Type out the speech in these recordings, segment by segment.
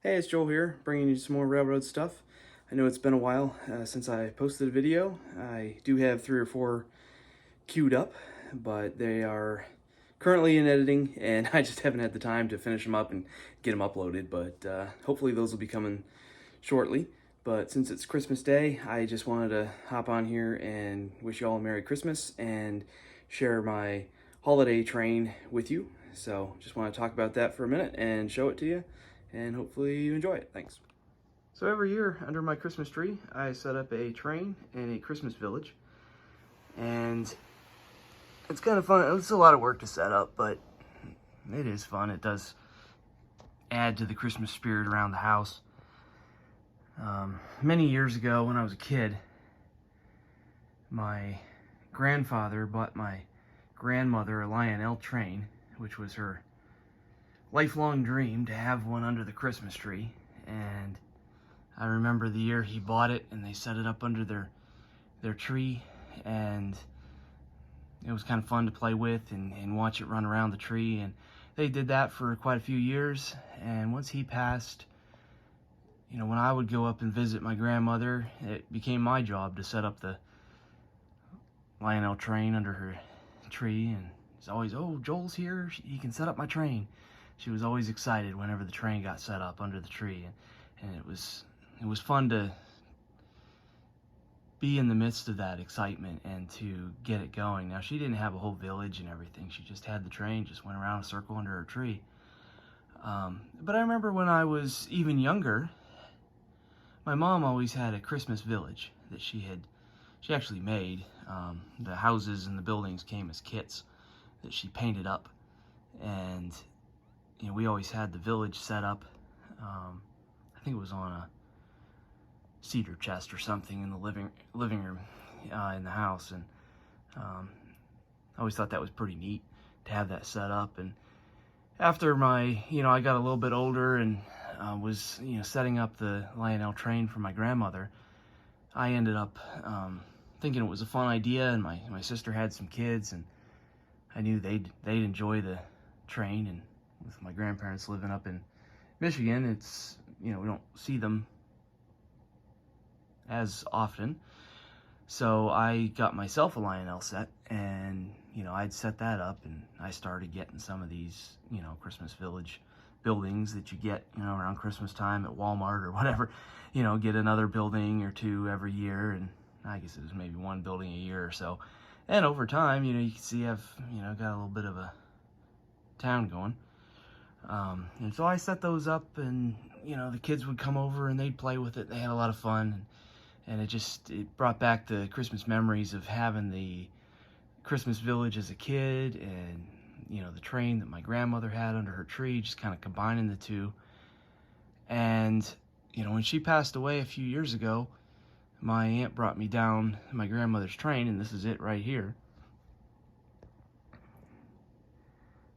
Hey, it's Joel here, bringing you some more railroad stuff. I know it's been a while since I posted a video. I do have 3 or 4 queued up, but they are currently in editing, and I just haven't had the time to finish them up and get them uploaded, but hopefully those will be coming shortly. But since it's Christmas Day, I just wanted to hop on here and wish you all a Merry Christmas and share my holiday train with you. So just want to talk about that for a minute and show it to you, and hopefully you enjoy it. Thanks. So every year under my Christmas tree, I set up a train in a Christmas village, and it's kind of fun. It's a lot of work to set up, but it is fun. It does add to the Christmas spirit around the house. Many years ago when I was a kid, my grandfather bought my grandmother a Lionel train, which was her lifelong dream to have one under the Christmas tree. And I remember the year he bought it and they set it up under their tree, and it was kind of fun to play with and watch it run around the tree. And they did that for quite a few years, and once he passed, when I would go up and visit my grandmother, it became my job to set up the Lionel train under her tree. And it's always, "Oh, Joel's here, he can set up my train." She was always excited whenever the train got set up under the tree, and it was fun to be in the midst of that excitement and to get it going. Now, she didn't have a whole village and everything. She just had the train, just went around a circle under her tree. But I remember when I was even younger, my mom always had a Christmas village that she actually made. The houses and the buildings came as kits that she painted up, and we always had the village set up. I think it was on a cedar chest or something in the living room in the house, and I always thought that was pretty neat to have that set up. And after I got a little bit older and was setting up the Lionel train for my grandmother, I ended up thinking it was a fun idea, and my sister had some kids, and I knew they'd enjoy the train. And with my grandparents living up in Michigan, it's we don't see them as often. So I got myself a Lionel set, and I'd set that up, and I started getting some of these Christmas village buildings that you get around Christmas time at Walmart or whatever. Get another building or two every year, and I guess it was maybe one building a year or so. And over time, you can see I've got a little bit of a town going. And so I set those up, and the kids would come over and they'd play with it. They had a lot of fun, and it brought back the Christmas memories of having the Christmas village as a kid, and the train that my grandmother had under her tree, just kind of combining the two. And when she passed away a few years ago, my aunt brought me down my grandmother's train, and this is it right here.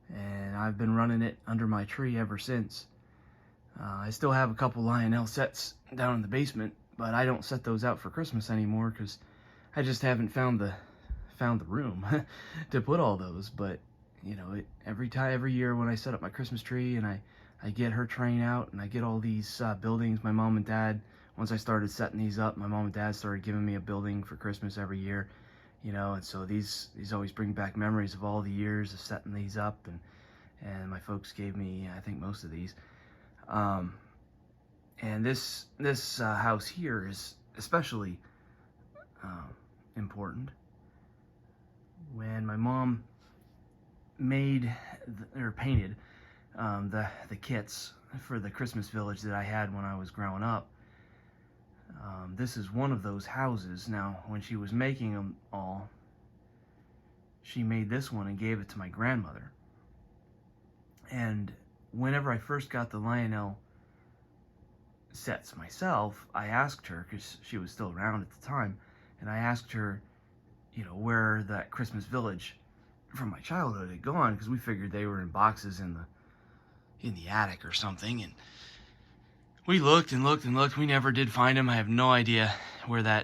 And I've been running it under my tree ever since. I still have a couple Lionel sets down in the basement, but I don't set those out for Christmas anymore because I just haven't found the room to put all those. But every year when I set up my Christmas tree and I get her train out and I get all these buildings, my mom and dad, once I started setting these up, my mom and dad started giving me a building for Christmas every year. And so these always bring back memories of all the years of setting these up, and my folks gave me, I think, most of these. And this house here is especially important. When my mom made or painted the kits for the Christmas village that I had when I was growing up, this is one of those houses. Now, when she was making them all, she made this one and gave it to my grandmother. And whenever I first got the Lionel sets myself, I asked her, because she was still around at the time, and I asked her, where that Christmas village from my childhood had gone, because we figured they were in boxes in the attic or something. And we looked and looked and looked. We never did find them. I have no idea where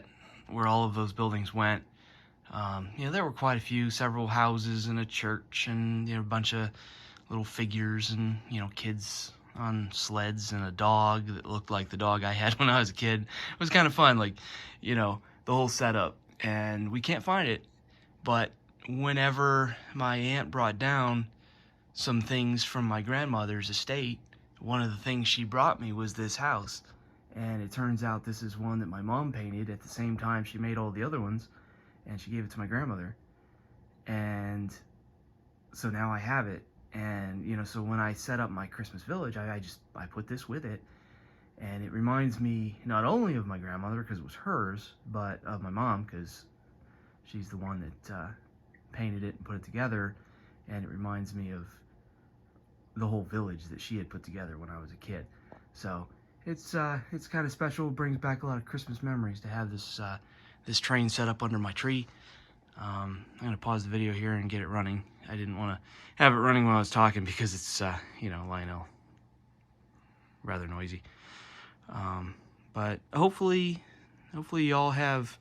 all of those buildings went. There were quite a few, several houses and a church, and a bunch of little figures and kids on sleds and a dog that looked like the dog I had when I was a kid. It was kind of fun, like, you know, the whole setup. And we can't find it, but whenever my aunt brought down some things from my grandmother's estate, one of the things she brought me was this house. And it turns out this is one that my mom painted at the same time she made all the other ones, and she gave it to my grandmother. And so now I have it. And, you know, so when I set up my Christmas village, I put this with it. And it reminds me not only of my grandmother, because it was hers, but of my mom, because she's the one that painted it and put it together. And it reminds me of the whole village that she had put together when I was a kid. So it's kind of special. It brings back a lot of Christmas memories to have this this train set up under my tree. I'm going to pause the video here and get it running. I didn't want to have it running while I was talking because it's, you know, Lionel, rather noisy. But hopefully y'all have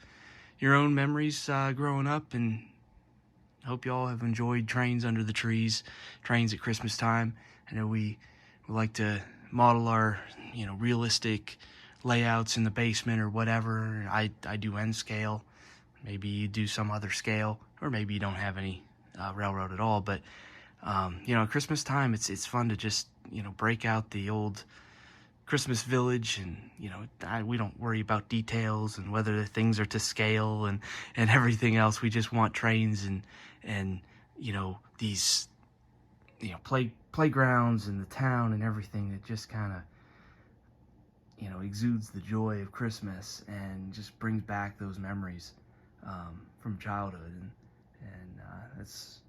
your own memories growing up, and hope y'all have enjoyed trains under the trees, trains at Christmas time. I know we like to model our, you know, realistic layouts in the basement or whatever. I do N scale. Maybe you do some other scale, or maybe you don't have any railroad at all. But you know, Christmas time, it's fun to just, you know, break out the old Christmas village, and, you know, we don't worry about details and whether the things are to scale and everything else. We just want trains and you know, these, you know, playgrounds in the town and everything that just kind of, you know, exudes the joy of Christmas and just brings back those memories from childhood, and it's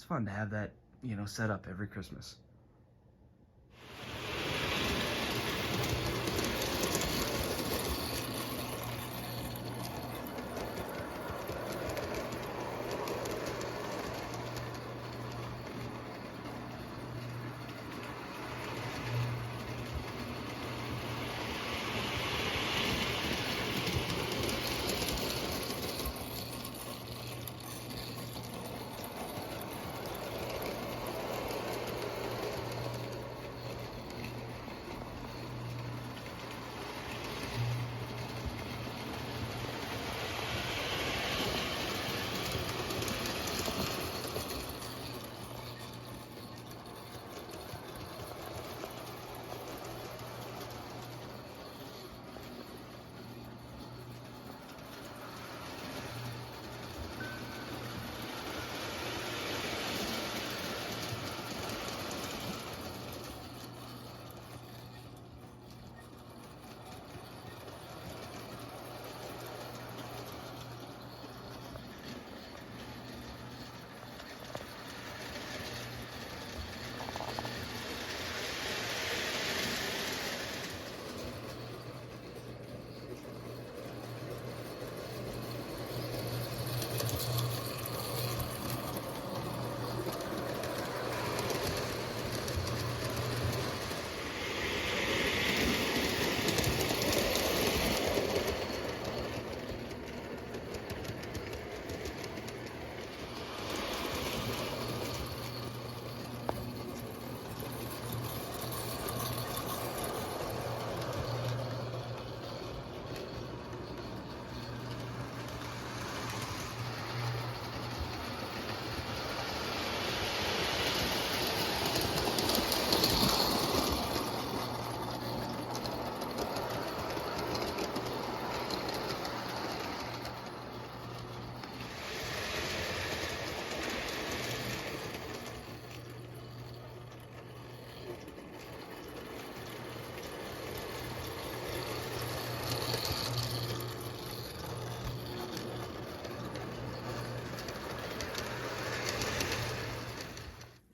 fun to have that, you know, set up every Christmas.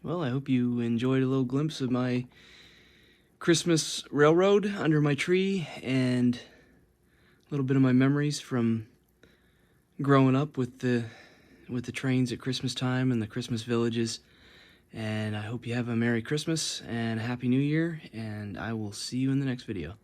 Well, I hope you enjoyed a little glimpse of my Christmas railroad under my tree, and a little bit of my memories from growing up with the trains at Christmas time and the Christmas villages. And I hope you have a Merry Christmas and a Happy New Year, and I will see you in the next video.